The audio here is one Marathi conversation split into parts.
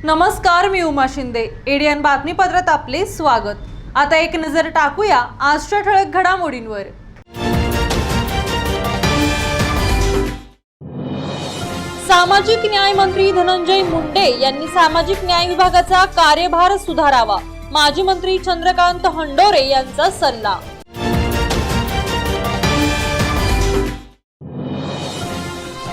नमस्कार, मी उमा शिंदे. एडियन बातमीपत्रात आपले स्वागत. आता एक नजर टाकूया आजच्या ठळक घडामोडींवर. सामाजिक न्याय मंत्री धनंजय मुंडे यांनी सामाजिक न्याय विभागाचा कार्यभार सुधारावा. माजी मंत्री चंद्रकांत हंडोरे यांचा सल्ला.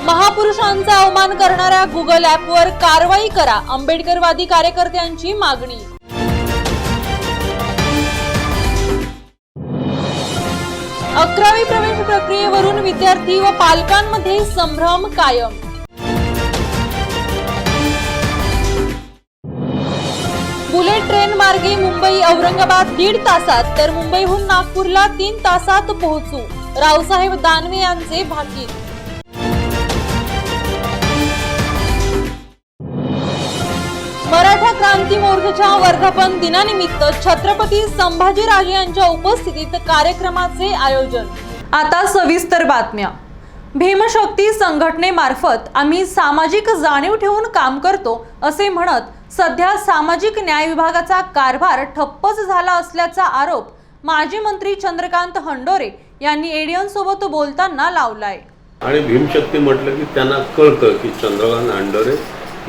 महापुरुषांचा अवमान करणाऱ्या गुगल ॲपवर कारवाई करा, आंबेडकरवादी कार्यकर्त्यांची मागणी. अकरावी प्रवेश प्रक्रियेवरून विद्यार्थी व पालकांमध्ये संभ्रम कायम. बुलेट ट्रेन मार्गे मुंबई औरंगाबाद 1.5 तासात तर मुंबईहून नागपूरला 3 तासात पोहोचू, रावसाहेब दानवे यांचे भाकीत. मराठा क्रांती मोर्चाच्या वर्धापन दिनानिमित्त छत्रपती संभाजीराजे यांच्या उपस्थितीत कार्यक्रमाचे आयोजन. आता सविस्तर बातम्या. भीमशक्ती संघटनेमार्फत आम्ही सामाजिक जाणीव ठेवून काम करतो असे म्हणत सध्या सामाजिक न्याय विभागाचा कारभार ठप्पच झाला असल्याचा आरोप माजी मंत्री चंद्रकांत हंडोरे यांनी एडियन सोबत बोलताना लावलाय. आणि भीमशक्ती म्हटलं की त्यांना कळतं की चंद्रकांत हंडोरे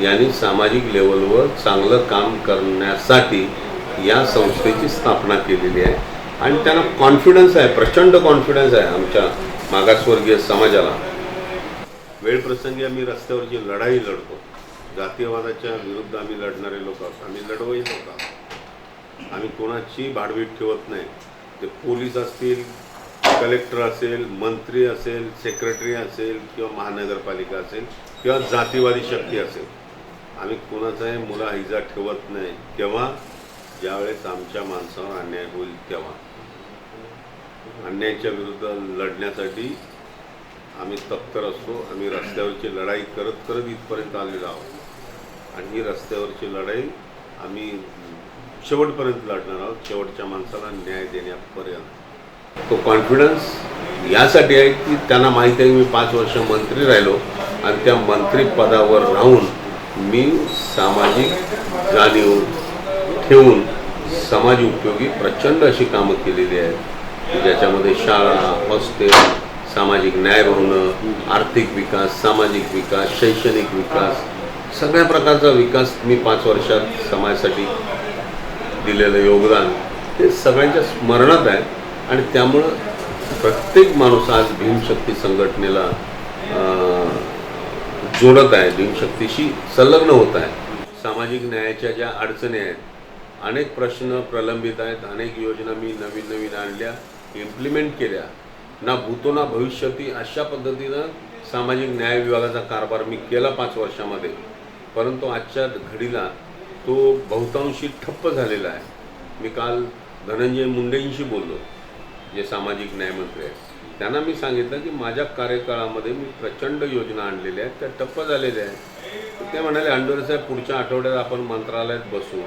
यांनी सामाजिक लेवलवर चांगलं काम करण्यासाठी या संस्थेची स्थापना केलेली आहे आणि त्यांना कॉन्फिडन्स आहे, प्रचंड कॉन्फिडन्स आहे आमच्या मागासवर्गीय समाजाला. वेळप्रसंगी आम्ही रस्त्यावरची लढाई लढतो. जातीयवादाच्या विरुद्ध आम्ही लढणारे लोक आहोत. आम्ही लढवही लोक आहोत. आम्ही कोणाची भाडवीट ठेवत नाही. ते पोलीस असतील, कलेक्टर असेल, मंत्री असेल, सेक्रेटरी असेल किंवा महानगरपालिका असेल किंवा जातीवादी शक्ती असेल, आम्ही कोणाचाही मुलाहिजा ठेवत नाही. तेव्हा ज्यावेळेस आमच्या माणसावर अन्याय होईल तेव्हा अन्यायाच्या विरुद्ध लढण्यासाठी आम्ही तत्पर असतो. आम्ही रस्त्यावरची लढाई करत करत इथपर्यंत आलेलो आहोत आणि ही रस्त्यावरची लढाई आम्ही शेवटपर्यंत लढणार आहोत, शेवटच्या माणसाला न्याय देण्यापर्यंत. तो कॉन्फिडन्स यासाठी आहे की त्यांना माहीत आहे की मी 5 वर्ष मंत्री राहिलो आणि त्या मंत्रिपदावर राहून मी सामाजिक जाणीव ठेवून समाज उपयोगी प्रचंड अशी कामं केलेली आहेत की ज्याच्यामध्ये शाळा, हॉस्टेल, सामाजिक न्याय होणं, आर्थिक विकास, सामाजिक विकास, शैक्षणिक विकास, सगळ्या प्रकारचा विकास मी 5 वर्षात समाजासाठी दिलेलं योगदान हे सगळ्यांच्या स्मरणात आहे. आणि त्यामुळं प्रत्येक माणूस आज भीमशक्ती संघटनेला जोडत आहे, भीमशक्तीशी संलग्न होत आहे. सामाजिक न्यायाच्या ज्या अडचणी आहेत, अनेक प्रश्न प्रलंबित आहेत, अनेक योजना मी नवीन आणल्या, इम्प्लिमेंट केल्या, ना भूतो ना भविष्यती अशा पद्धतीनं सामाजिक न्याय विभागाचा कारभार मी केला 5 वर्षामध्ये. परंतु आजच्या घडीला तो बहुतांशी ठप्प झालेला आहे. मी काल धनंजय मुंडेंशी बोललो, जे सामाजिक न्यायमंत्री आहेत. त्यांना मी सांगितलं की माझ्या कार्यकाळामध्ये मी प्रचंड योजना आणलेल्या आहेत, त्या टप्प झालेल्या आहेत. ते म्हणाले, हंडोरे साहेब, पुढच्या आठवड्यात आपण मंत्रालयात बसू,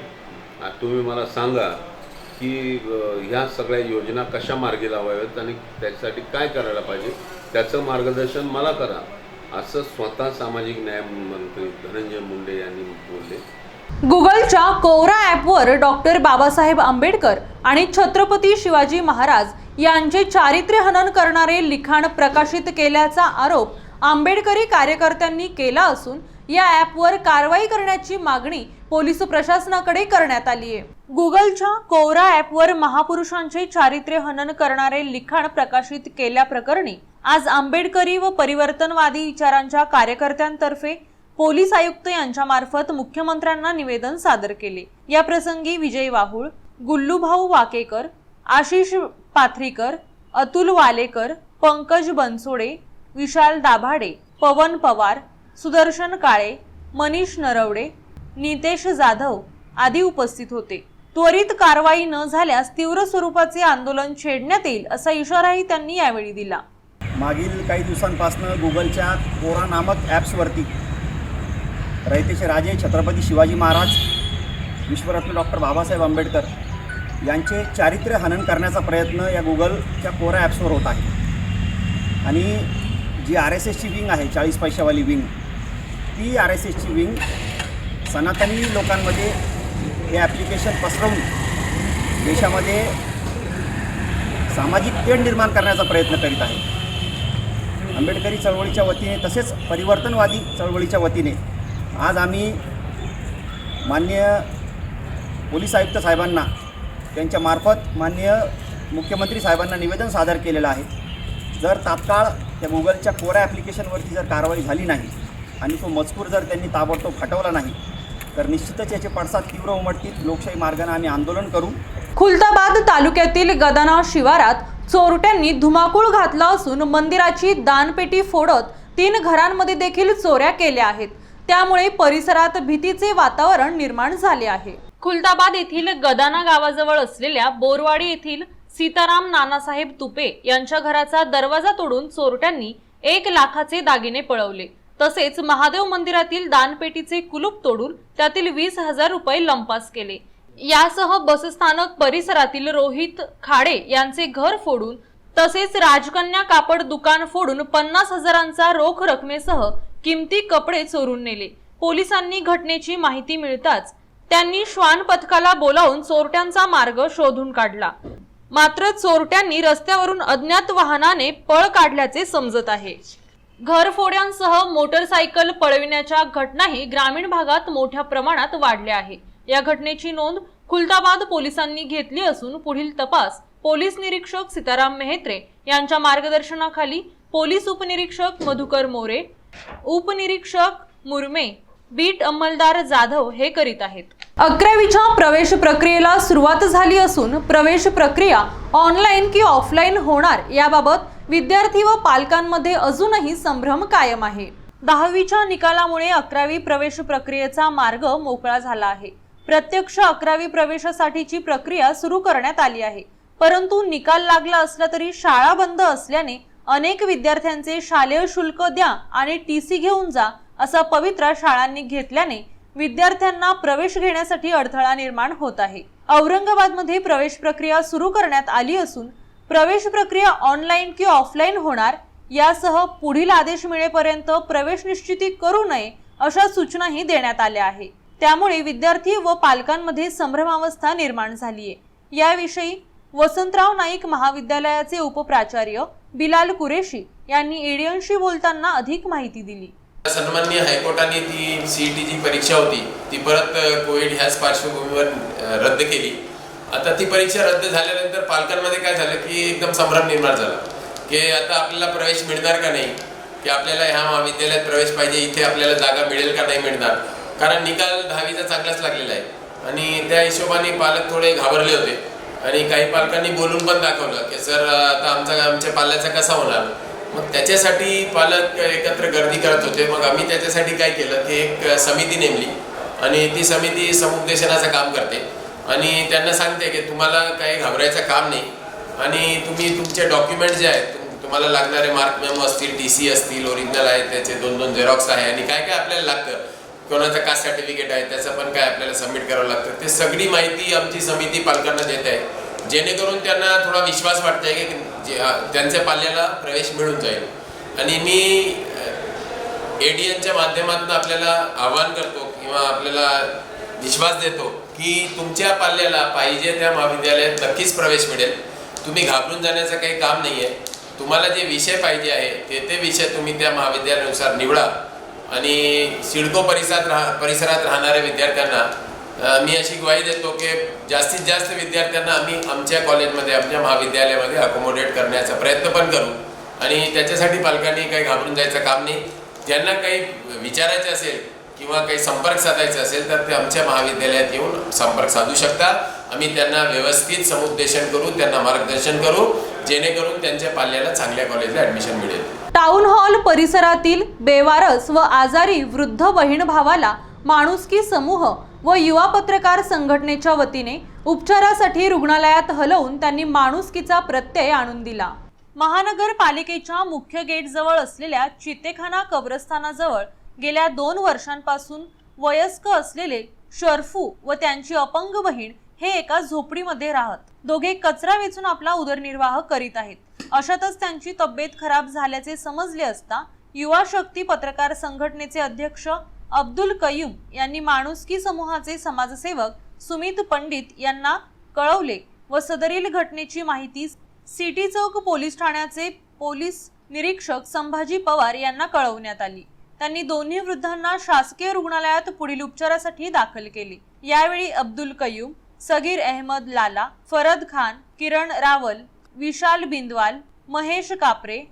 तुम्ही मला सांगा की ह्या सगळ्या योजना कशा मार्गी लावाव्यात आणि त्याच्यासाठी काय करायला पाहिजे, त्याचं मार्गदर्शन मला करा, असं स्वतः सामाजिक न्याय मंत्री धनंजय मुंडे यांनी बोलले. गुगलच्या कोरा ॲपवर डॉक्टर बाबासाहेब आंबेडकर आणि छत्रपती शिवाजी महाराज यांचे चारित्र्य हनन करणारे लिखाण प्रकाशित केल्याचा आरोप आंबेडकरी कार्यकर्त्यांनी केला असून या ॲपवर कारवाई करण्याची मागणी पोलीस प्रशासनाकडे करण्यात आली आहे. गुगलच्या कोरा ॲपवर महापुरुषांचे चारित्र्य हनन करणारे लिखाण प्रकाशित केल्याप्रकरणी आज आंबेडकरी व परिवर्तनवादी विचारांच्या कार्यकर्त्यांतर्फे पोलीस आयुक्त यांच्यामार्फत मुख्यमंत्र्यांना निवेदन सादर केले. या प्रसंगी विजय वाहुळ, गुल्लूभाऊ वाकेकर, आशिष पाथरीकर, अतुल वालेकर, पंकज बनसोडे, विशाल दाभाडे, पवन पवार, सुदर्शन काळे, मनीष नरवडे, नितेश जाधव आदी उपस्थित होते. त्वरित कारवाई न झाल्यास तीव्र स्वरूपाचे आंदोलन छेडण्यात येईल असा इशाराही त्यांनी यावेळी दिला. मागील काही दिवसांपासून गुगलच्या कोरा नामक ॲप्सवरती रयतेचे राजे छत्रपती शिवाजी महाराज, विश्वरत्न डॉक्टर बाबासाहेब आंबेडकर यांचे चारित्र्य हनन करण्याचा प्रयत्न या गुगलच्या कोरा ॲप्सवर होत आहे. आणि जी RSSची विंग आहे, 40 पैशावाली विंग, ती RSSची विंग सनातनी लोकांमध्ये हे ॲप्लिकेशन पसरवून देशामध्ये सामाजिक तेढ निर्माण करण्याचा प्रयत्न करीत आहे. आंबेडकरी चळवळीच्या वतीने तसेच परिवर्तनवादी चळवळीच्या वतीने आज आम्ही माननीय पोलीस आयुक्त साहेबांना त्यांच्या मार्फत माननीय मुख्यमंत्री साहेबांना निवेदन सादर केलेलं आहे. जर तात्काळ त्या गुगलच्या कोरा ॲप्लिकेशनवरती जर कारवाई झाली नाही आणि तो मजकूर जर त्यांनी ताबडतोब हटवला नाही तर निश्चितच याचे पडसाद तीव्र उमटतील. लोकशाही मार्गाने आम्ही आंदोलन करू. खुलताबाद तालुक्यातील गदाना शिवारात चोरट्यांनी धुमाकूळ घातला असून मंदिराची दानपेटी फोडत 3 घरांमध्ये देखील चोऱ्या केल्या आहेत. त्यामुळे परिसरात भीतीचे वातावरण निर्माण झाले आहे. खुलताबाद येथील गदाना गावाजवळ असलेल्या बोरवाडी येथील सीताराम नानासाहेब तुपे यांच्या घराचा दरवाजा तोडून चोरट्यांनी 1 लाखाचे दागिने पळवले. तसेच महादेव मंदिरातील दानपेटीचे कुलूप तोडून त्यातील 20,000 रुपये लंपास केले. यासह बसस्थानक परिसरातील रोहित खाडे यांचे घर फोडून तसेच राजकन्या कापड दुकान फोडून 50,000चा रोख रकमेसह किमती कपडे चोरून नेले. पोलिसांनी घटनेची माहिती मिळताच त्यांनी श्वान पथकाला बोलावून चोरट्यांचा मार्ग शोधून काढला. मात्र चोरट्यांनी रस्त्यावरून अज्ञात वाहनाने पळ काढल्याचे समजत आहे. घरफोड्यांसह मोटरसायकल पळविण्याच्या घटनाही ग्रामीण भागात मोठ्या प्रमाणात वाढल्या आहे. या घटनेची नोंद खुलताबाद पोलिसांनी घेतली असून पुढील तपास पोलीस निरीक्षक सीताराम मेहत्रे यांच्या मार्गदर्शनाखाली पोलीस उपनिरीक्षक मधुकर मोरे, उपनिरीक्षक मुरमे, बीट अंमलदार जाधव हे करीत आहेत. 11वीच्या प्रवेश प्रक्रियेला सुरुवात झाली असून प्रवेश प्रक्रिया ऑनलाईन की ऑफलाईन होणार याबाबत विद्यार्थी व पालकांमध्ये अजूनही संभ्रम कायम आहे. 10वीच्या निकालामुळे 11वी प्रवेश प्रक्रियेचा मार्ग मोकळा झाला आहे. प्रत्यक्ष 11वी प्रवेशासाठीची प्रक्रिया सुरू करण्यात आली आहे. परंतु निकाल लागला असला तरी शाळा बंद असल्याने अनेक विद्यार्थ्यांचे शालेय शुल्क द्या आणि टीसी घेऊन जा असा पवित्रा शाळांनी घेतल्याने विद्यार्थ्यांना प्रवेश घेण्यासाठी अडथळा निर्माण होत आहे. औरंगाबादमध्ये प्रवेश प्रक्रिया सुरू करण्यात आली असून प्रवेश प्रक्रिया ऑनलाईन की ऑफलाईन होणार यासह पुढील आदेश मिळेपर्यंत प्रवेश निश्चिती करू नये अशा सूचनाही देण्यात आल्या आहे. त्यामुळे विद्यार्थी व पालकांमध्ये संभ्रमावस्था निर्माण झाली आहे. याविषयी वसंतराव नाईक महाविद्यालयाचे उपप्राचार्य बिलाल कुरेशी यांनी एडियनशी बोलताना अधिक माहिती दिली. सन्माननीय हायकोर्टाने ती सीईटीची परीक्षा होती ती परत कोविड ह्याच पार्श्वभूमीवर रद्द केली. आता ती परीक्षा रद्द झाल्यानंतर पालकांमध्ये काय झालं की एकदम संभ्रम निर्माण झाला की आता आपल्याला प्रवेश मिळणार का नाही, की आपल्याला ह्या महाविद्यालयात प्रवेश पाहिजे, इथे आपल्याला जागा मिळेल का नाही मिळणार. कारण निकाल 10वीचा चांगलाच लागलेला आहे आणि त्या हिशोबाने पालक थोडे घाबरले होते आणि काही पालकांनी बोलून पण दाखवलं की सर आता आमच्या पाल्याचा कसा होणार. मग त्याच्यासाठी पालक एकत्र गर्दी करत होते. मग आम्ही त्याच्यासाठी काय केलं की एक समिती नेमली आणि ती समिती समुपदेशनाचं काम करते आणि त्यांना सांगते की तुम्हाला काही घाबरायचं काम नाही आणि तुम्ही तुमचे डॉक्युमेंट जे आहेत, तुम्हाला लागणारे मार्क मेमो असतील, टीसी असतील, ओरिजिनल आहे, त्याचे 2-2 झेरॉक्स आहे आणि काय काय आपल्याला लागतं, कोणाचं कास्ट सर्टिफिकेट आहे त्याचं पण काय आपल्याला सबमिट करावं लागतं, ते सगळी माहिती आमची समिती पालकांना देत आहे जेणेकरून त्यांना थोडा विश्वास वाटतंय की त्यांच्या पाल्याला प्रवेश मिळून जाईल. आणि मी एडीएनच्या माध्यमातून आपल्याला आवाहन करतो किंवा आपल्याला विश्वास देतो की तुमच्या पाल्याला पाहिजे त्या महाविद्यालयात नक्कीच प्रवेश मिळेल. तुम्ही घाबरून जाण्याचं काही काम नाही आहे. तुम्हाला जे विषय पाहिजे आहे ते विषय तुम्ही त्या महाविद्यालयानुसार निवडा. आणि सिडको परिसरात राहणाऱ्या विद्यार्थ्यांना मी अशी ग्वाही देतो की जास्तीत जास्त विद्यार्थ्यांना आम्ही आमच्या कॉलेजमध्ये आमच्या महाविद्यालयामध्ये अकोमोडेट करण्याचा प्रयत्न पण करू आणि त्याच्यासाठी पालकांनी काही घाबरून जायचं काम नाही. ज्यांना काही विचारायचं असेल किंवा काही संपर्क साधायचा असेल तर ते आमच्या महाविद्यालयात येऊन संपर्क साधू शकता. आम्ही त्यांना व्यवस्थित समुपदेशन करू, त्यांना मार्गदर्शन करू जेणेकरून त्यांच्या पाल्याला चांगल्या कॉलेजला ॲडमिशन मिळेल. टाउन हॉल परिसरातील बेवारस व आजारी वृद्ध बहीण भावाला माणुसकी समूह व युवा पत्रकार संघटनेच्या वतीने उपचारासाठी रुग्णालयात हलवून त्यांनी माणुसकीचा प्रत्यय आणून दिला. महानगरपालिकेच्या मुख्य गेट जवळ असलेल्या चितेखाना कब्रस्थानाजवळ गेल्या 2 वर्षांपासून वयस्क असलेले शरफू व त्यांची अपंग बहीण हे एका झोपडीमध्ये राहत. दोघे कचरा वेचून आपला उदरनिर्वाह करीत आहेत. अशातच त्यांची तब्येत खराब झाल्याचे समजले असता युवा शक्ती पत्रकार संघटनेचे अध्यक्ष अब्दुल कयूम यांनी माणुसकी समूहाचे समाजसेवक सुमित पंडित यांना कळवले व सदरील घटनेची माहिती सिटी चौक पोलीस ठाण्याचे पोलीस निरीक्षक संभाजी पवार यांना कळवण्यात आली. त्यांनी दोन्ही वृद्धांना शासकीय रुग्णालयात पुढील उपचारासाठी दाखल केले. यावेळी अब्दुल कयूम, सगीर अहमद लाला, फरद खान, किरण रावल, विशाल बिंदवाल, महेश कापरे,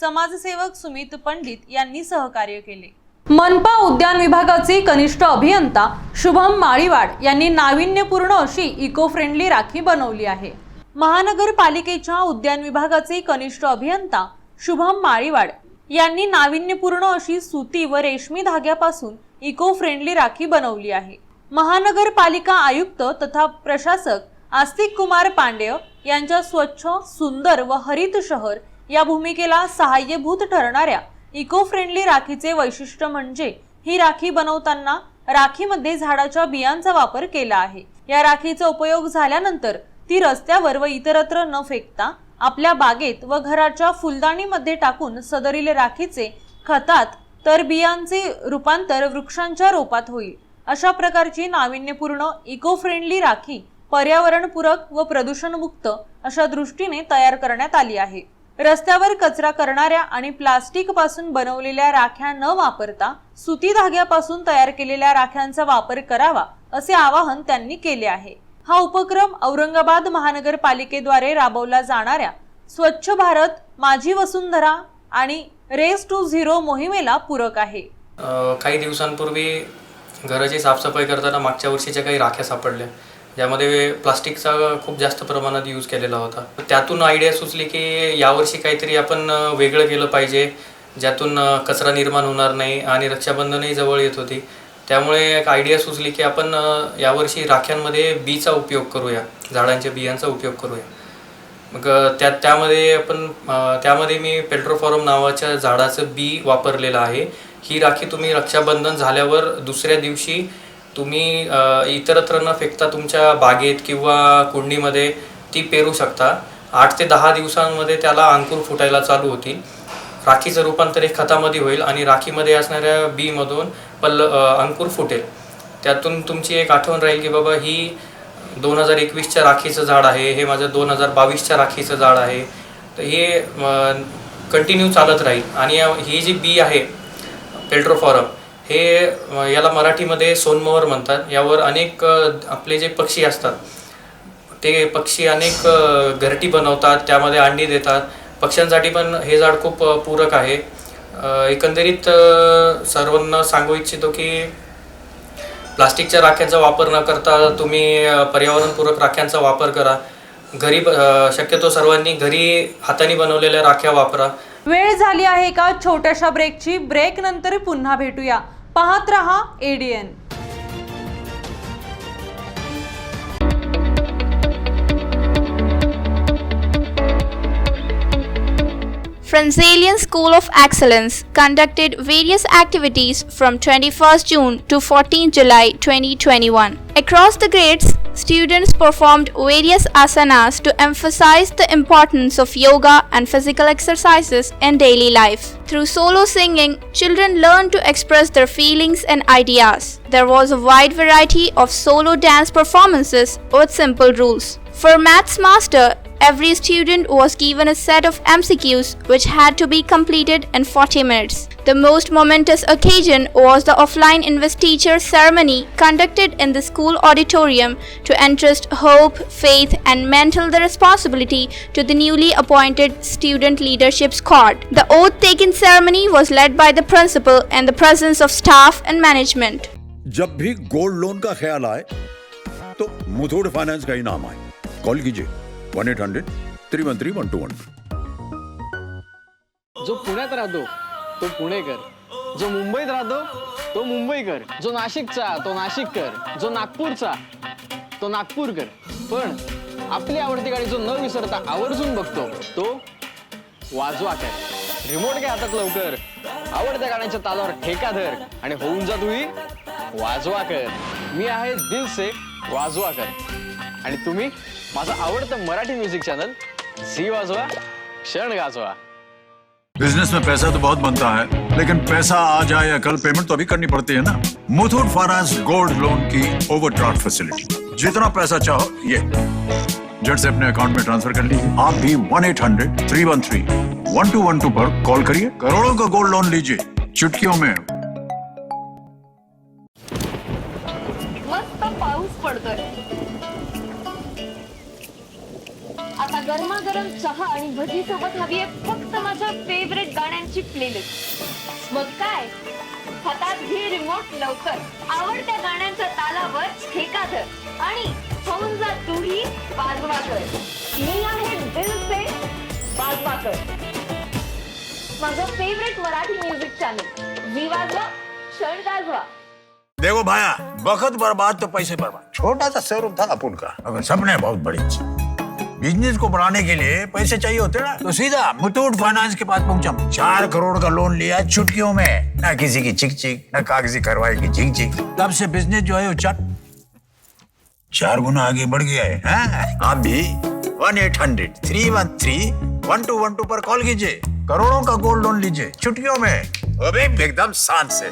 समाजसेवक सुमित पंडित यांनी सहकार्य केले. मनपा उद्यान विभागाचे कनिष्ठ अभियंता शुभम माळीवाड यांनी नाविन्यपूर्ण अशी इको फ्रेंडली राखी बनवली आहे. महानगरपालिकेच्या उद्यान विभागाचे कनिष्ठ अभियंता शुभम माळीवाड यांनी नाविन्यपूर्ण अशी सुती व रेशमी धाग्यापासून इको फ्रेंडली राखी बनवली आहे. महानगरपालिका आयुक्त तथा प्रशासक आस्तिक कुमार पांडेय यांच्या स्वच्छ, सुंदर व हरित शहर या भूमिकेला सहाय्यभूत ठरणाऱ्या इको फ्रेंडली राखीचे वैशिष्ट्य म्हणजे ही राखी बनवताना राखीमध्ये झाडाच्या बियांचा वापर केला आहे. या राखीचा उपयोग झाल्यानंतर ती रस्त्यावर व इतरत्र न फेकता आपल्या बागेत व घराच्या फुलदाणीमध्ये टाकून सदरील राखीचे खतात तर बियांचे रूपांतर वृक्षांच्या रोपात होईल. अशा प्रकारची नाविन्यपूर्ण इको फ्रेंडली राखी पर्यावरणपूरक व प्रदूषणमुक्त अशा दृष्टीने तयार करण्यात आली आहे. रस्त्यावर कचरा करणाऱ्या आणि प्लास्टिक पासून बनवलेल्या राख्या न वापरता सुती धाग्यापासून तयार केलेल्या राख्यांचा वापर करावा असे आवाहन त्यांनी केले आहे. हा उपक्रम औरंगाबाद महानगरपालिकेद्वारे राबवला जाणाऱ्या स्वच्छ भारत, माझी वसुंधरा आणि रेस टू झिरो मोहिमेला पूरक आहे. काही दिवसांपूर्वी घराची साफसफाई करताना मागच्या वर्षीच्या काही राख्या सापडल्या, ज्यामध्ये प्लास्टिकचा खूप जास्त प्रमाणात यूज केलेला होता. त्यातून आयडिया सुचली की यावर्षी काहीतरी आपण वेगळं केलं पाहिजे, ज्यातून कचरा निर्माण होणार नाही आणि रक्षाबंधनही जवळ येत होती. त्यामुळे एक आयडिया सुचली की आपण यावर्षी राख्यांमध्ये बीचा उपयोग करूया, झाडांच्या बियांचा उपयोग करूया. मग त्यामध्ये मी पेट्रोफॉरम नावाच्या झाडाचं बी वापरलेलं आहे. ही राखी तुम्ही रक्षाबंधन झाल्यावर दुसऱ्या दिवशी तुम्ही इतरत्र न फेकता तुमच्या बागेत किंवा कुंडीमध्ये ती पेरू शकता. 8 ते 10 दिवसांमध्ये त्याला अंकुर फुटायला चालू होतील. राखीचं रूपांतर हे खतामध्ये होईल आणि राखीमध्ये असणाऱ्या बीमधून अंकुर फुटेल. त्यातून तुमची एक आठवण राहील की बाबा ही 2021च्या राखीचं झाड आहे, हे माझं 2022च्या राखीचं झाड आहे. तर हे कंटिन्यू चालत राहील. आणि ही जी बी आहे पेट्रोफॉरम, हे याला मराठीमध्ये सोनमोहर म्हणतात. यावर अनेक आपले जे पक्षी असतात ते पक्षी अनेक घरटी बनवतात, त्यामध्ये अंडी देतात. पक्ष्यांसाठी पण हे झाड खूप पूरक आहे. एकंदरीत सर्वांना सांगू इच्छितो की प्लास्टिकच्या राख्यांचा वापर न करता तुम्ही पर्यावरणपूरक राख्यांचा वापर करा. घरी शक्यतो सर्वांनी घरी हाताने बनवलेल्या राख्या वापरा. वेळ झाली आहे का छोट्याशा ब्रेकची. ब्रेक नंतर पुन्हा भेटूया. पाहत रहा ADN. Franzelian School of Excellence conducted various activities from 21st June to 14th July 2021. Across the grades, students performed various asanas to emphasize the importance of yoga and physical exercises in daily life. Through solo singing, children learned to express their feelings and ideas. There was a wide variety of solo dance performances with simple rules. For Maths Master, every student was given a set of MCQs which had to be completed in 40 minutes. The most momentous occasion was the offline investiture ceremony conducted in the school auditorium to entrust hope, faith and mental the responsibility to the newly appointed student leadership squad. The oath-taking ceremony was led by the principal in the presence of staff and management. जब भी गोल्ड लोन का ख्याल आए तो मुथूट फाइनेंस का ही नाम आए. कॉल कीजिए 1-800-313-1212. जो पुण्यात राहतो तो पुणेकर, जो मुंबईत राहतो तो मुंबईकर, जो नाशिकचा तो नाशिककर, जो नागपूरचा तो नागपूरकर. पण आपली आवडती गाडी जो न विसरता आवर्जून बघतो तो वाजवाकर. रिमोट घ्या हातात लवकर, आवडत्या गाण्याच्या तालावर ठेका धर आणि होऊन जा तुम्ही वाजवाकर. मी आहे दिल से वाजवाकर आणि तुम्ही माझं आवडतं मराठी म्युझिक चॅनल झी वाजवा, क्षण गाजवा. बिजनेस में पैसा तो बहुत बनता है, लेकिन पैसा आ जाए या कल पेमेंट तो अभी करनी पड़ती है ना। मुथूट फाइनेंस गोल्ड लोन की ओवरड्राफ्ट फैसिलिटी, जितना पैसा चाहो ये झट से अपने अकाउंट में ट्रांसफर कर लीजिए। आप भी 1-800-313-1212 पर कॉल करिए, करोड़ों का गोल्ड लोन लीजिए चुटकियों में। मस्त पाऊस पडतोय, आता गरमागरम चहा आणि भजी सोबत हवी आहे फक्त माझ्या फेवरेट गाण्यांची प्लेलिस्ट। मग काय, हातात घे रिमोट लवकर, आवडत्या गाण्यांच्या तालावर ठेका धर आणि होऊन जा तूही बाजवाकर। मी आहे दिल से बाजवाकर, माझं फेवरेट मराठी म्युझिक चॅनल। जी वाजवा, क्षण गाजवा। देखो भाया, वक्त बर्बाद तो पैसे बर्बाद। छोटा सा शोरूम था अपुन का, अगर सपने बहुत बड़ी थी। बिजनेस को बढ़ाने के लिए पैसे चाहिए होते ना, तो सीधा मुथूट फाइनेंस के पास पहुंचा। 4 करोड़ का लोन लिया चुटकियों में, ना किसी की चिक चिक, ना कागजी कार्रवाई की झिक झिक। तब से बिजनेस जो है वो 4 गुना आगे बढ़ गया है। आप भी 1-800-313-1212 पर कॉल कीजिए, करोड़ों का गोल्ड लोन लीजिए चुटकियों में, अबे एकदम शान से।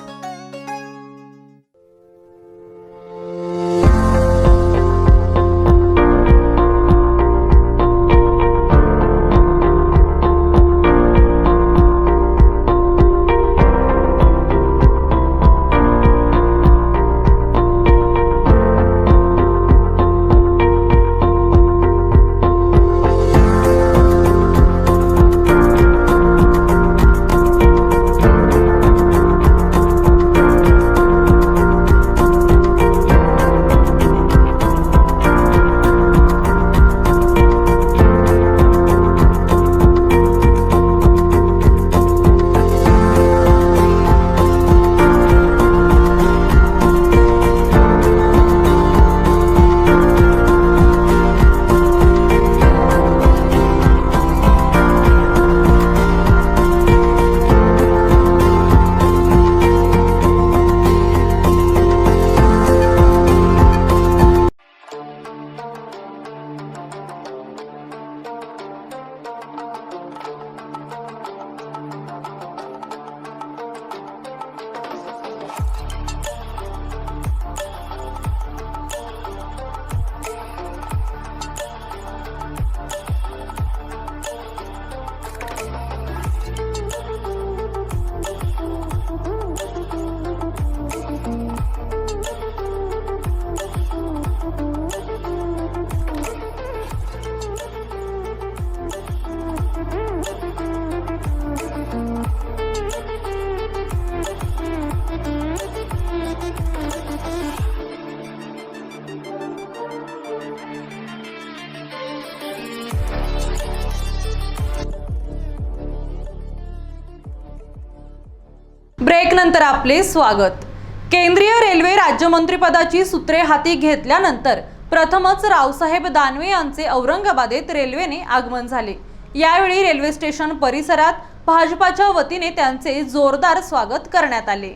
ब्रेक नंतर आपले स्वागत। केंद्रीय रेल्वे राज्यमंत्रीपदाची सूत्रे हाती घेतल्यानंतर प्रथमच रावसाहेब दानवे यांचे औरंगाबादेत रेल्वेने आगमन झाले। यावेळी रेल्वे स्टेशन परिसरात भाजपाच्या वतीने त्यांचे जोरदार स्वागत करण्यात आले।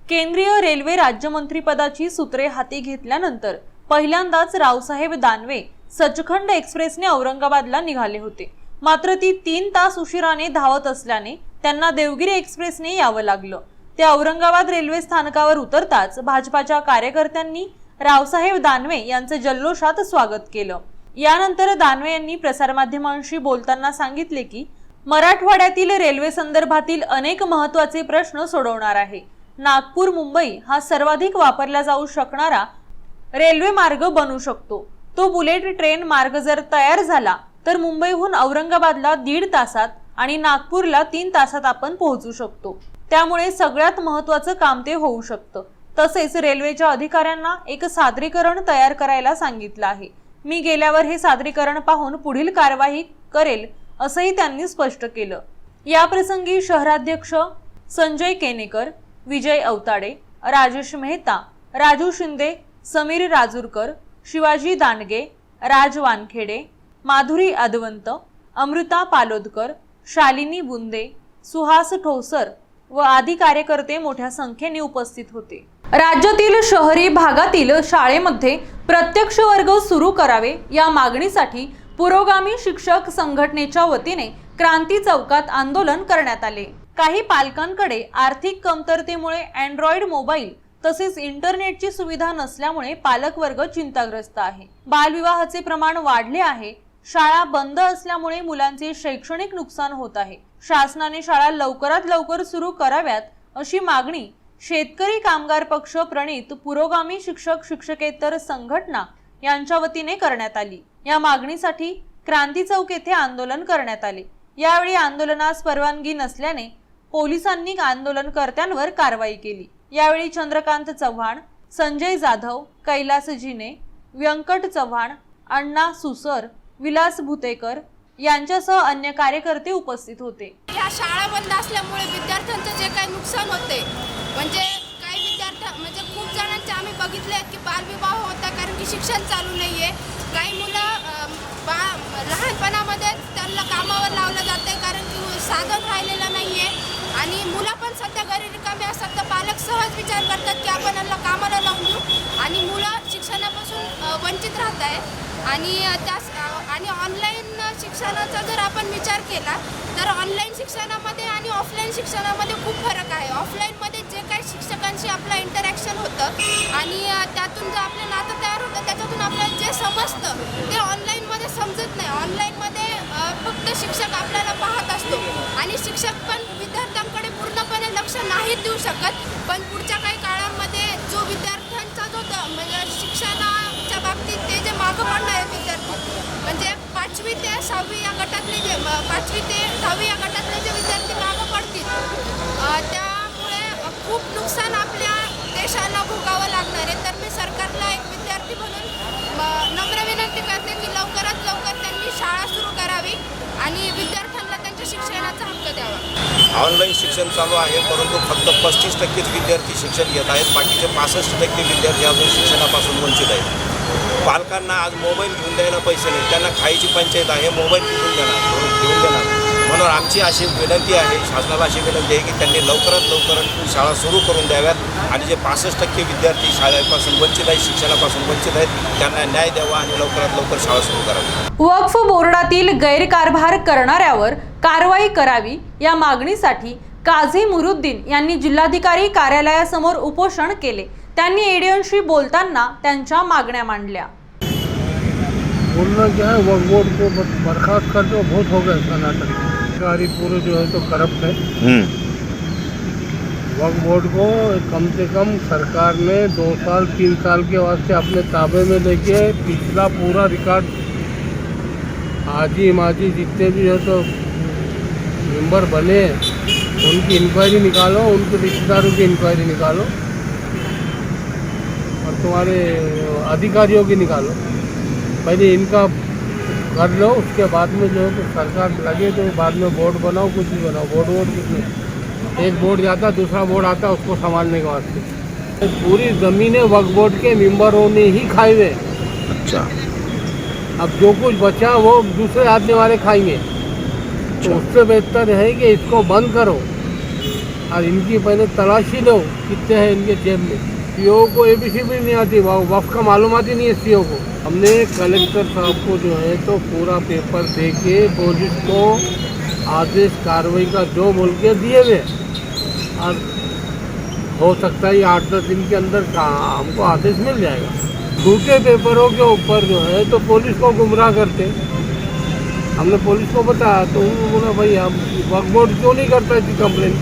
केंद्रीय रेल्वे राज्यमंत्रीपदाची सूत्रे हाती घेतल्यानंतर पहिल्यांदाच रावसाहेब दानवे सचखंड एक्सप्रेसने औरंगाबादला निघाले होते। मात्र ती 3 तास उशिराने धावत असल्याने त्यांना देवगिरी एक्सप्रेसने यावं लागलं। ते औरंगाबाद रेल्वे स्थानकावर उतरताच भाजपाच्या कार्यकर्त्यांनी रावसाहेब दानवे यांचे जल्लोषात स्वागत केलं। यानंतर दानवे यांनी प्रसारमाध्यमांशी बोलताना सांगितले की मराठवाड्यातील रेल्वे संदर्भातील अनेक महत्त्वाचे प्रश्न सोडवणार आहे। नागपूर मुंबई हा सर्वाधिक वापरला जाऊ शकणारा रेल्वे मार्ग बनू शकतो। तो बुलेट ट्रेन मार्ग जर तयार झाला तर मुंबईहून औरंगाबादला 1.5 तासात आणि नागपूरला 3 तासात आपण पोहोचू शकतो। त्यामुळे सगळ्यात महत्त्वाचं काम ते होऊ शकतं। तसेच रेल्वेच्या अधिकाऱ्यांना एक सादरीकरण तयार करायला सांगितलं आहे। मी गेल्यावर हे सादरीकरण पाहून पुढील कारवाई करेल असंही त्यांनी स्पष्ट केलं। या प्रसंगी शहराध्यक्ष संजय केनेकर, विजय अवताडे, राजेश मेहता, राजू शिंदे, समीर राजूरकर, शिवाजी दांडगे, राज वानखेडे, माधुरी अदवंत, अमृता पालोदकर, शालिनी बुंदे, सुहास ठोसर व आदी कार्यकर्ते मोठ्या संख्येने उपस्थित होते। राज्यातील शहरी भागातील शाळेमध्ये प्रत्यक्ष वर्ग सुरू करावे या मागणीसाठी पुरोगामी शिक्षक संघटनेच्या वतीने क्रांती चौकात आंदोलन करण्यात आले. काही पालकांकडे आर्थिक कमतरतेमुळे अँड्रॉइड मोबाईल तसेच इंटरनेटची सुविधा नसल्यामुळे पालक वर्ग चिंताग्रस्त आहे. बालविवाहाचे प्रमाण वाढले आहे. शाळा बंद असल्यामुळे मुलांचे शैक्षणिक नुकसान होत आहे. शासनाने शाळा लवकरात लवकर सुरू कराव्यात अशी मागणी शेतकरी कामगार पक्ष प्रणित पुरोगामी शिक्षक शिक्षकेतर संघटना यांच्या वतीने करण्यात आली. या मागणीसाठी क्रांती चौक येथे आंदोलन करण्यात आले. यावेळी आंदोलनास परवानगी नसल्याने पोलिसांनी आंदोलनकर्त्यांवर कारवाई केली. यावेळी चंद्रकांत चव्हाण, संजय जाधव, कैलास जिने, व्यंकट चव्हाण, अण्णा सुसर, विलास भुतेकर यांच्यासह अन्य कार्यकर्ते उपस्थित होते. या शाळा बंद असल्यामुळे विद्यार्थ्यांचं जे काही नुकसान होते, म्हणजे काही म्हणजे खूप जणांचे आम्ही बघितले आहेत की बालविवाह होता कारण की शिक्षण चालू नाही आहे. काही मुलं लहानपणामध्ये त्यांना कामावर लावलं जाते कारण की साधन राहिलेलं नाही आहे. आणि मुलं पण सध्या घरी रिकामे असतात तर पालक सहज विचार करतात की आपण यांना कामाला लावून देऊ आणि मुलं शिक्षणापासून वंचित राहत आहे. आणि ऑनलाईन शिक्षणाचा जर आपण विचार केला तर ऑनलाईन शिक्षणामध्ये आणि ऑफलाईन शिक्षणामध्ये खूप फरक आहे. ऑफलाईनमध्ये जे काही शिक्षकांशी आपलं इंटरॅक्शन होतं आणि त्यातून जे आपलं नातं तयार होतं त्याच्यातून आपल्याला जे समजतं ते ऑनलाईनमध्ये समजत नाही. ऑनलाईनमध्ये फक्त शिक्षक आपल्याला पाहत असतो आणि शिक्षक पण विद्यार्थ्यांकडे पूर्णपणे लक्ष नाही देऊ शकत. पण पुढच्या काही काळामध्ये जो विद्यार्थ्यांचा जो म्हणजे शिक्षणाच्या बाबतीत ते जे मागं पडणारे विद्यार्थी म्हणजे 5वी ते 6वी या गटातले जे 5वी ते 10वी या गटातले जे विद्यार्थी मागं पडतील त्यामुळे खूप नुकसान आपल्या देशाला भोगावं लागणार आहे. तर मी सरकारला एक विद्यार्थी म्हणून नम्र विनंती करते की लवकरात लवकर त्यांनी शाळा सुरू करावी आणि विद्यार्थ्यांना त्यांच्या शिक्षणाचा हक्क द्यावा. ऑनलाईन शिक्षण चालू आहे परंतु फक्त 35% विद्यार्थी शिक्षण घेत आहेत. बाकीचे 65% विद्यार्थी अजून शिक्षणापासून वंचित आहेत. पालकांना आज मोबाईल घेऊन द्यायला पैसे नाही, त्यांना खायची पंचायत आहे, मोबाईल घेऊन देणार. म्हणून आमची अशी विनंती आहे, शासनाला अशी विनंती आहे की त्यांनी लवकरात लवकर शाळा सुरू करून द्याव्यात आणि जे 65% विद्यार्थी शाळेपासून वंचित आहेत, शिक्षणापासून वंचित आहेत, त्यांना न्याय द्यावा आणि लवकरात लवकर शाळा सुरू करावी. वक्फ बोर्डातील गैरकारभार करणाऱ्यावर कारवाई करावी या मागणीसाठी काझी मुरुद्दीन यांनी जिल्हाधिकारी कार्यालयासमोर उपोषण केले. त्यांनी एडियनशी बोलताना त्यांच्या मागण्या मांडल्या. बोलना क्या है, वक्फ बोर्ड को बर्खास्त कर दो, बहुत हो गया कर्नाटक अधिकारी पूरे जो है तो करप्ट है. वक्फ बोर्ड को कम से कम सरकार ने 2 साल 3 साल के वास्ते अपने ताबे में लेके पिछला पूरा रिकॉर्ड आजी माजी जितने भी हो तो मेंबर बने उनकी इंक्वायरी निकालो, उनके रिश्तेदारों की इंक्वायरी निकालो और तुम्हारे अधिकारियों की निकालो. पहले इनका कर लो, उसके बाद में जो है तो सरकार लगे तो बाद में बोर्ड बनाओ, कुछ भी बनाओ. बोर्ड कुछ नहीं, एक बोर्ड जाता दूसरा बोर्ड आता उसको संभालने के वास्ते. पूरी ज़मीनें वक्फ बोर्ड के मेंबरों ने ही खाए हुए. अच्छा, अब जो कुछ बचा वो दूसरे आदमी वाले खाएंगे. तो उससे बेहतर है कि इसको बंद करो और इनकी पहले तलाशी लो कितने हैं इनके जेब में. सीओ को ABC भी नहीं आती, वक्फ का मालूमात ही नहीं है सीओ को. हमने कलेक्टर साहब को जो है तो पूरा पेपर दे के पुलिस को आदेश कार्रवाई का जो बोल के दिए हुए और हो सकता है 8-10 दिन के अंदर हमको आदेश मिल जाएगा. झूठे पेपरों के ऊपर जो है तो पुलिस को गुमराह करते. हमने पुलिस को बताया तो उन्होंने बोला भाई हम वक्फ बोर्ड क्यों नहीं करता इसकी कंप्लेन.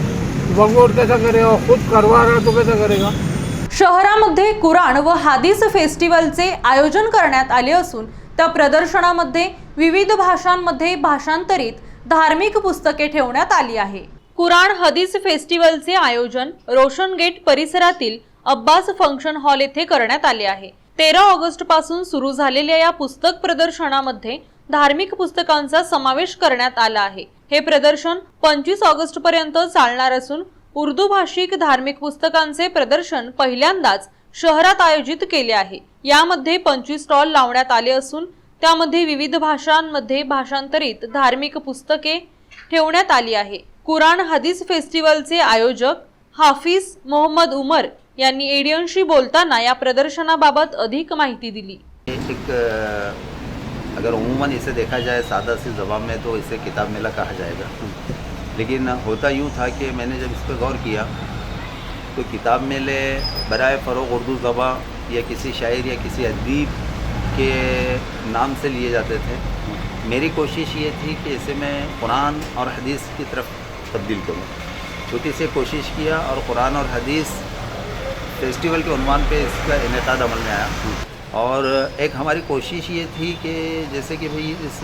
वक्फ बोर्ड कैसा करेगा, खुद करवा रहा तो कैसा करेगा. शहरामध्ये कुराण व हादीस फेस्टिवलचे आयोजन करण्यात आले असून त्या प्रदर्शनामध्ये विविध भाषांमध्ये भाषांतरित धार्मिक पुस्तके ठेवण्यात आली आहे. कुराण हदीस फेस्टिवलचे आयोजन रोशन गेट परिसरातील अब्बास फंक्शन हॉल येथे करण्यात आले आहे. 13 ऑगस्ट पासून सुरू झालेल्या या पुस्तक प्रदर्शनामध्ये धार्मिक पुस्तकांचा समावेश करण्यात आला आहे. हे प्रदर्शन 25 ऑगस्ट पर्यंत चालणार असून उर्दू भाषिक धार्मिक पुस्तकांचे प्रदर्शन पहिल्यांदाच शहरात आयोजित केले आहे. यामध्ये 25 स्टॉल लावण्यात आले असून त्यामध्ये विविध भाषांमध्ये भाषांतरित धार्मिक पुस्तके ठेवण्यात आली आहे. कुराण हदीस फेस्टिवलचे आयोजक हाफिज मोहम्मद उमर यांनी एडियनशी बोलताना या प्रदर्शनाबाबत अधिक माहिती दिली. एक अगर उमूमन इसे देखा जाए सादा सी ज़बान में तो इसे किताब मेला कहा जाएगा, लेकिन होता यूँ था कि मैंने जब इस पर गौर किया तो किताब मेले बराए फ़रोग़ उर्दू ज़बान या किसी शायर या किसी अदीब के नाम से लिए जाते थे। मेरी कोशिश ये थी कि इसे मैं कुरान और हदीस की तरफ तब्दील करूँ, क्योंकि इसे कोशिश किया और कुरान और हदीस फेस्टिवल के उन्वान पे इसका इनेकाद अमल में आया। और एक हमारी कोशिश ये थी कि जैसे कि भाई इस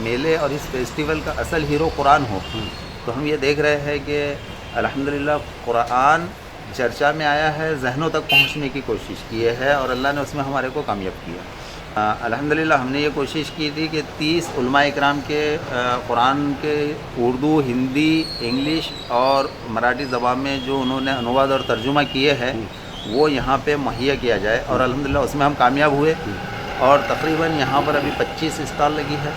मेले और इस फेस्टिवल का असल हीरो कुरान हो, तो हम ये देख रहे हैं कि अल्हम्दुलिल्लाह कुरान चर्चा में आया है, जहनों तक पहुंचने की कोशिश की है और अल्लाह ने उसमें हमारे को कामयाब किया। अल्हम्दुलिल्लाह हमने ये कोशिश की थी कि 30 उलमा इकराम के कुरान के उर्दू, हिंदी, इंग्लिश और मराठी ज़बान में जो उन्होंने अनुवाद और तर्जुमा किए हैं वो यहाँ पे मुहैया किया जाए, और अल्हम्दुलिल्लाह उसमें हम कामयाब हुए। और तकरीबन यहाँ पर अभी 25 स्टॉल लगी है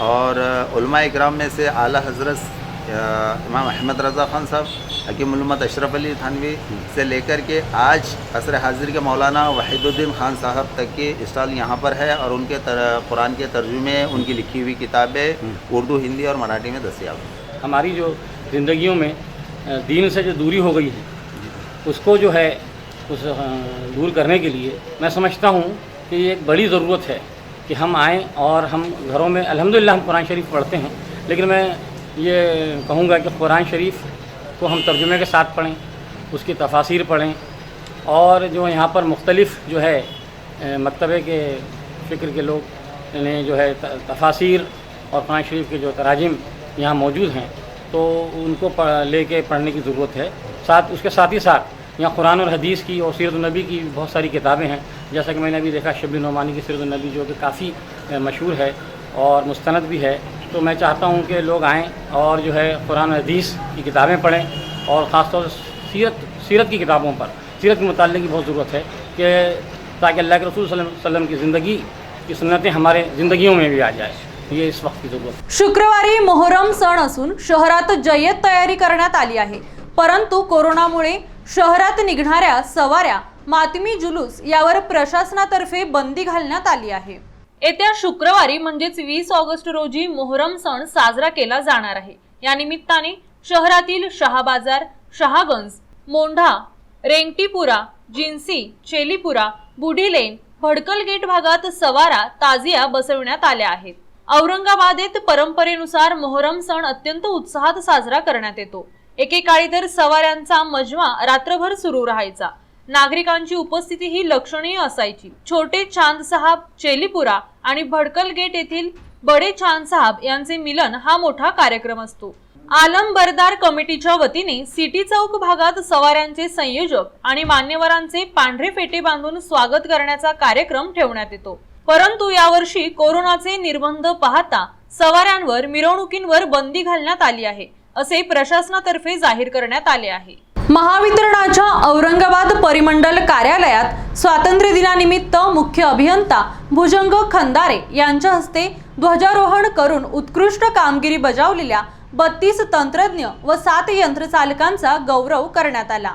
और उलमा इकराम में से आला हज़रत इमाम अहमद रज़ा ख़ान साहब, हकीम उम्मत अशरफ अली थानवी से लेकर के आज असर हाजिर के मौलाना वहीदुद्दीन ख़ान साहब तक के स्टॉल यहाँ पर है, और उनके कुरान के तर्जुमे, उनकी लिखी हुई किताबें उर्दू, हिंदी और मराठी में दस्तियाब हैं। हमारी जो ज़िंदगियों में दीन से जो दूरी हो गई है उसको जो है उस दूर करने के लिए मैं समझता हूँ कि ये एक बड़ी ज़रूरत है कि हम आएँ और हम घरों में अल्हम्दुलिल्लाह हम कुरान शरीफ पढ़ते हैं, लेकिन मैं ये कहूँगा कि कुरान शरीफ को हम तर्जुमे के साथ पढ़ें, उसकी तफासिर पढ़ें, और जो यहाँ पर मुख्तलिफ़ जो है मकतबे के फ़िक्र के लोग ने जो है तफासिर और कुरान शरीफ के जो तराजिम यहाँ मौजूद हैं तो उनको लेके पढ़ने की ज़रूरत है। उसके साथ ही साथ यहाँ कुरान और हदीस की और सीरत नबी की बहुत सारी किताबें हैं, जैसा कि मैंने अभी देखा शबली नोमानी की सीरत नबी जो कि काफ़ी मशहूर है और मुस्तनद भी है। तो मैं चाहता हूँ कि लोग आएँ और जो है कुरान और हदीस की किताबें पढ़ें, और ख़ास तौर से सीरत की किताबों पर सीरत के मुताल्लिक़ की बहुत ज़रूरत है कि ताकि अल्लाह के रसूल सल्लल्लाहु अलैहि वसल्लम की ज़िंदगी की सुन्नतें हमारे ज़िंदगियों में भी आ जाए, ये इस वक्त की ज़रूरत है। शुक्रवारी मोहरम सण असून शहरात जय्यत तयारी करण्यात आली आहे, परंतु कोरोनामुळे शहरात निघणाऱ्या सवाऱ्या, मातमी जुलूस यावर प्रशासनातर्फे बंदी घालण्यात आली आहे। येत्या शुक्रवारी म्हणजेच 20 ऑगस्ट रोजी मोहरम सण साजरा केला जाणार आहे। या निमित्ताने शहरातील शहाबाजार, शहागंज, मोंढा, रेंगटीपुरा, जिन्सी, चेलीपुरा, बुढी लेन, भडकल गेट भागात सवारा, ताजिया बसविण्यात आल्या आहेत। औरंगाबादेत परंपरेनुसार मोहरम सण अत्यंत उत्साहात साजरा करण्यात येतो। एकेकाळी तर सवाऱ्यांचा मजमा रात्रभर सुरू राहायचा। नागरिकांची उपस्थिती ही लक्षणीय असायची। छोटे चांद साहब, चेलीपुरा आणि भडकल गेट येथील बडे चांद साहब यांचे मिलन हा मोठा कार्यक्रम असतो। आलम बरदार कमिटीच्या वतीने सिटी चौक भागात सवाऱ्यांचे संयोजक आणि मान्यवरांचे पांढरे फेटे बांधून स्वागत करण्याचा कार्यक्रम ठेवण्यात येतो। परंतु यावर्षी कोरोनाचे निर्बंध पाहता सवाऱ्यांवर मिरवणुकींवर बंदी घालण्यात आली आहे, असे प्रशासनातर्फे जाहीर करण्यात आले आहे। महावितरणाच्या औरंगाबाद परिमंडल कार्यालयात स्वातंत्र्य दिनानिमित्त मुख्य अभियंता भुजंग खंदारे यांच्या हस्ते ध्वजारोहण करून उत्कृष्ट कामगिरी बजावलेल्या 32 तंत्रज्ञ व 7 यंत्रचालकांचा गौरव करण्यात आला।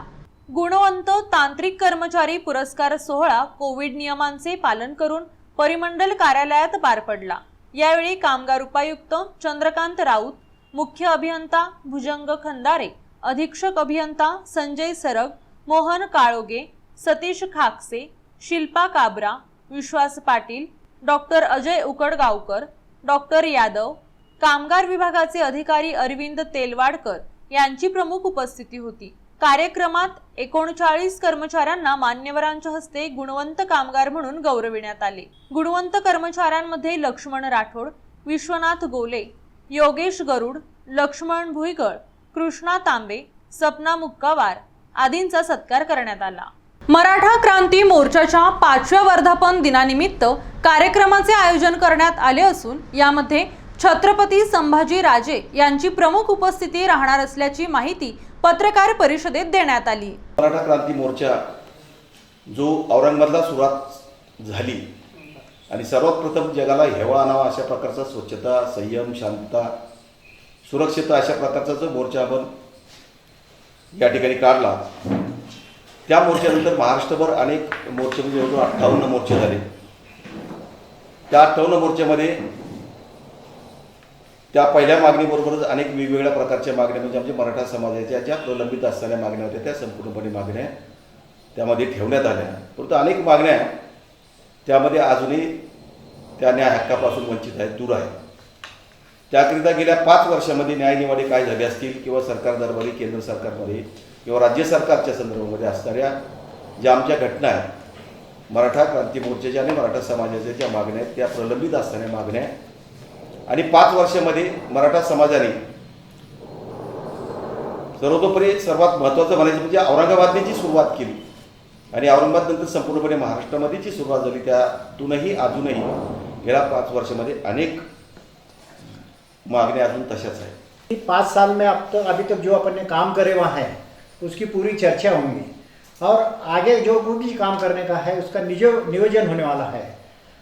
गुणवंत तांत्रिक कर्मचारी पुरस्कार सोहळा कोविड नियमांचे पालन करून परिमंडल कार्यालयात पार पडला। यावेळी कामगार उपायुक्त चंद्रकांत राऊत, मुख्य अभियंता भुजंग खंदारे, अधीक्षक अभियंता संजय सरग, मोहन काळोगे, सतीश खाकसे, शिल्पा काबरा, विश्वास पाटील, डॉक्टर अजय उकडगावकर, डॉक्टर यादव, कामगार विभागाचे अधिकारी अरविंद तेलवाडकर यांची प्रमुख उपस्थिती होती। कार्यक्रमात 39 कर्मचाऱ्यांना मान्यवरांच्या हस्ते गुणवंत कामगार म्हणून गौरविण्यात आले। गुणवंत कर्मचाऱ्यांमध्ये लक्ष्मण राठोड, विश्वनाथ गोले, योगेश गरुड, लक्ष्मण भुईगळ, कृष्णा तांबे, सपना मुक्कावार आदींचा सत्कार करण्यात आला। मराठा क्रांती मोर्चाच्या 5व्या वर्धापन दिनानिमित्त कार्यक्रमाचे आयोजन करण्यात आले असून यामध्ये छत्रपती संभाजी राजे यांची प्रमुख उपस्थिती राहणार असल्याची माहिती पत्रकार परिषदेत देण्यात आली। मराठा क्रांती मोर्चा जो औरंगाबादला सुरुवात झाली आणि सर्वात प्रथम जगाला हेवा आणावा अशा प्रकारचा स्वच्छता, संयम, शांतता, सुरक्षितता अशा प्रकारचा जो मोर्चा आपण या ठिकाणी काढला, त्या मोर्चानंतर महाराष्ट्रभर अनेक मोर्चे म्हणजे 58 मोर्चे झाले त्या 58 मोर्चामध्ये त्या पहिल्या मागणीबरोबरच अनेक वेगवेगळ्या प्रकारच्या मागण्या म्हणजे आमच्या मराठा समाजाच्या ज्या प्रलंबित असणाऱ्या मागण्या होत्या त्या संपूर्णपणे मागण्या त्यामध्ये ठेवण्यात आल्या. परंतु अनेक मागण्या त्यामध्ये अजूनही त्या न्याय हक्कापासून वंचित आहेत, दूर आहेत. त्याकरिता गेल्या 5 वर्षामध्ये न्यायनिवाडे काय झाले असतील किंवा सरकार दरबारी केंद्र सरकारमध्ये किंवा राज्य सरकारच्या संदर्भामध्ये असणाऱ्या ज्या आमच्या घटना आहेत, मराठा क्रांती मोर्चाच्या आणि मराठा समाजाच्या ज्या मागण्या आहेत त्या प्रलंबित असणाऱ्या मागण्या आणि 5 वर्षामध्ये मराठा समाजाने सर्वतोपरी सर्वात महत्त्वाचं म्हणायचं म्हणजे औरंगाबादने जी सुरुवात केली आणि औरंगाबाद नंतर संपूर्णपणे महाराष्ट्रामध्ये जी सुरुवात झाली त्यातूनही अजूनही गेल्या 5 वर्षामध्ये अनेक मागण्या अजून तशाच आहेत. 5 साल में अभी तक जो अपन ने काम करे हुआ है उसकी पूरी चर्चा होंगी और आगे जो भी काम करने का है उसका नियोजन होने वाला है.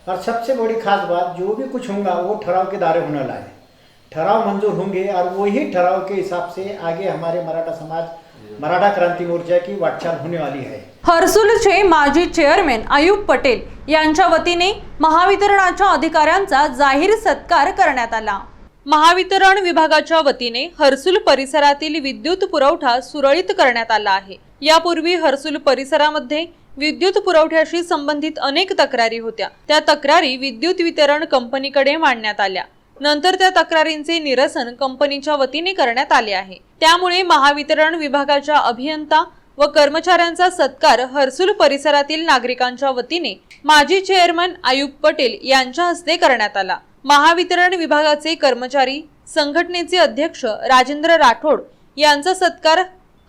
और सबसे बड़ी खास बात जो भी कुछ होगा वो ठराव के दायरे होने वाला है. ठराव मंजूर होंगे और वही ठराव के हिसाब से आगे हमारे मराठा समाज मराठा क्रांती मोर्चा की वाटचाल होने वाली है. हर्सुलचे माजी चेअरमॅन अयूब पटेल यांच्या वतीने महावितरणाच्या अधिकाऱ्यांचा जाहीर सत्कार करण्यात आला. महावितरण विभागाच्या वतीने हर्सुल परिसरातील विद्युत पुरवठा सुरळीत करण्यात आला आहे. यापूर्वी हर्सुल परिसरामध्ये विद्युत पुरवठ्याशी संबंधित अनेक तक्रारी होत्या. त्या तक्रारी विद्युत वितरण कंपनीकडे मांडण्यात आल्या. नंतर त्या तक्रारींचे निरसन कंपनीच्या वतीने करण्यात आले आहे. त्यामुळे महावितरण विभागाच्या अभियंता व कर्मचाऱ्यांचा सत्कार हर्सुल परिसरातील नागरिकांच्या वतीने माजी चेअरमन अयूब पटेल यांच्या हस्ते करण्यात आला. महावितरण विभागाचे कर्मचारी संघटनेचे अध्यक्ष राजेंद्र राठोड यांचा सत्कार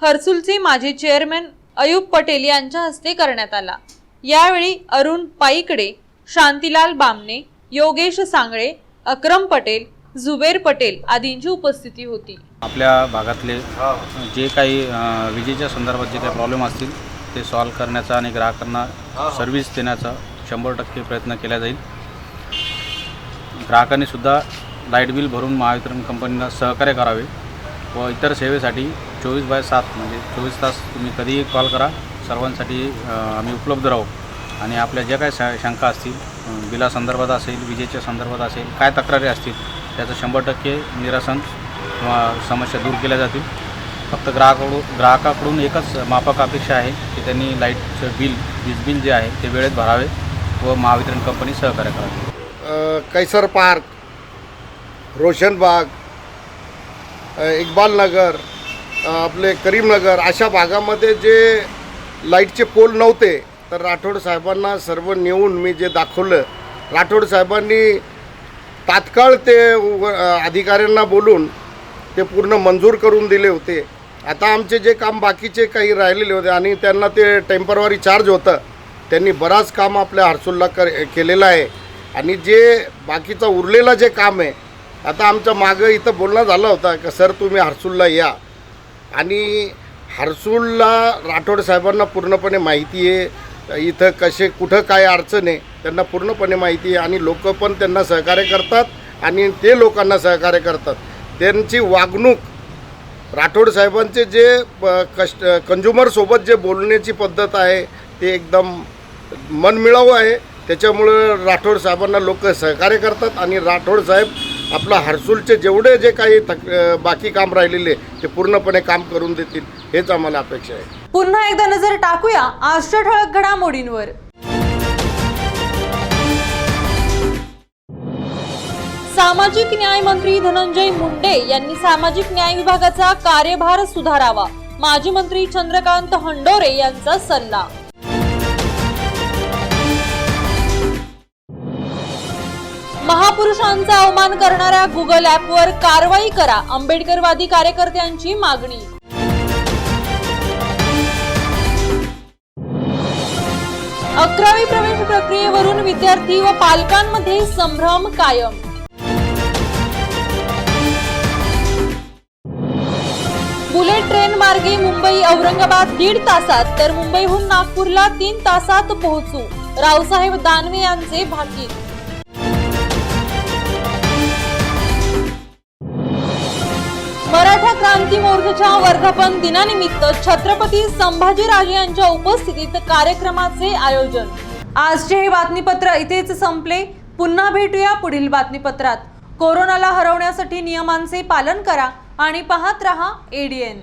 हर्सुलचे माजी चेअरमन अयूब पटेल यांच्या हस्ते करण्यात आला. यावेळी अरुण पाईकडे, शांतीलाल बामणे, योगेश सांगळे, अक्रम पटेल, जुबेर पटेल आदींची उपस्थिती होती. आपल्या भागातले जे काही विजेच्या संदर्भात जे काही प्रॉब्लेम असतील ते सॉल्व्ह करण्याचा आणि ग्राहकांना सर्व्हिस देण्याचा 100% प्रयत्न केला जाईल. ग्राहकांनी सुद्धा लाईट बिल भरून महावितरण कंपनीला सहकार्य करावे व इतर सेवेसाठी 24/7 म्हणजे 24 तास तुम्ही कधीही कॉल करा. सर्वांसाठी आम्ही उपलब्ध राहू आणि आपल्या ज्या काही शंका असतील बिलासंदर्भात असेल, विजेच्या संदर्भात असेल, काय तक्रारी असतील त्याचं 100% निरसन किंवा समस्या दूर केल्या जातील. फक्त ग्राहकाकडून एकच माफक अपेक्षा आहे की त्यांनी लाईटचं बिल, वीज बिल जे आहे ते वेळेत भरावे व महावितरण कंपनी सहकार्य करावी. कैसर पार्क, रोशनबाग, इक्बाल नगर, आपले करीमनगर अशा भागामध्ये जे लाईटचे पोल नव्हते तर राठोड साहेबांना सर्व नेऊन मी जे दाखवलं, राठोड साहेबांनी तात्काळ ते अधिकाऱ्यांना बोलून ते पूर्ण मंजूर करून दिले होते. आता आमचे जे काम बाकीचे काही राहिलेले होते आणि त्यांना ते टेम्पररी चार्ज होतं, त्यांनी बराच काम आपल्या हर्सुलला केलेलं आहे आणि जे बाकीचं उरलेलं जे काम आहे आता आमच्या मागं इथं बोलणं झालं होतं की सर तुम्ही हर्सुलला या आणि हर्सुलला राठोड साहेबांना पूर्णपणे माहिती आहे. इथं कसे कुठं काय अडचण आहे त्यांना पूर्णपणे माहिती आहे आणि लोक पण त्यांना सहकार्य करतात आणि ते लोकांना सहकार्य करतात. त्यांची वागणूक राठोड साहेबांचे जे कंझ्युमरसोबत जे बोलण्याची पद्धत आहे ते एकदम मनमिळावू आहे. त्याच्यामुळं राठोड साहेबांना लोक सहकार्य करतात आणि राठोड साहेब आपलं हर्सुलचे जेवढे जे काही बाकी काम राहिलेले ते पूर्णपणे काम करून देतील हेच आम्हाला अपेक्षा आहे. पुन्हा एकदा नजर टाकूया आजच्या ठळक घडामोडींवर. सामाजिक न्याय मंत्री धनंजय मुंडे यांनी सामाजिक न्याय विभागाचा कार्यभार सुधारावा. माजी मंत्री चंद्रकांत हंडोरे यांचा सल्ला. महापुरुषांचा अवमान करणाऱ्या गुगल ॲपवर कारवाई करा, आंबेडकरवादी कार्यकर्त्यांची मागणी. अकरावी प्रवेश प्रक्रियेवरून विद्यार्थी व पालकांमध्ये संभ्रम कायम. बुलेट ट्रेन मार्गे मुंबई औरंगाबाद 1.5 तासात तर मुंबईहून नागपूरला 3 तासात पोहोचू, रावसाहेब दानवे यांचे भाकीत. मराठा क्रांती मोर्चाच्या वर्धापन दिनानिमित्त छत्रपती संभाजीराजे यांच्या उपस्थितीत कार्यक्रमाचे आयोजन. आजचे हे बातमीपत्र इथेच संपले. पुन्हा भेटूया पुढील बातमीपत्रात. कोरोनाला हरवण्यासाठी नियमांचे पालन करा आणि पाहत रहा ADN.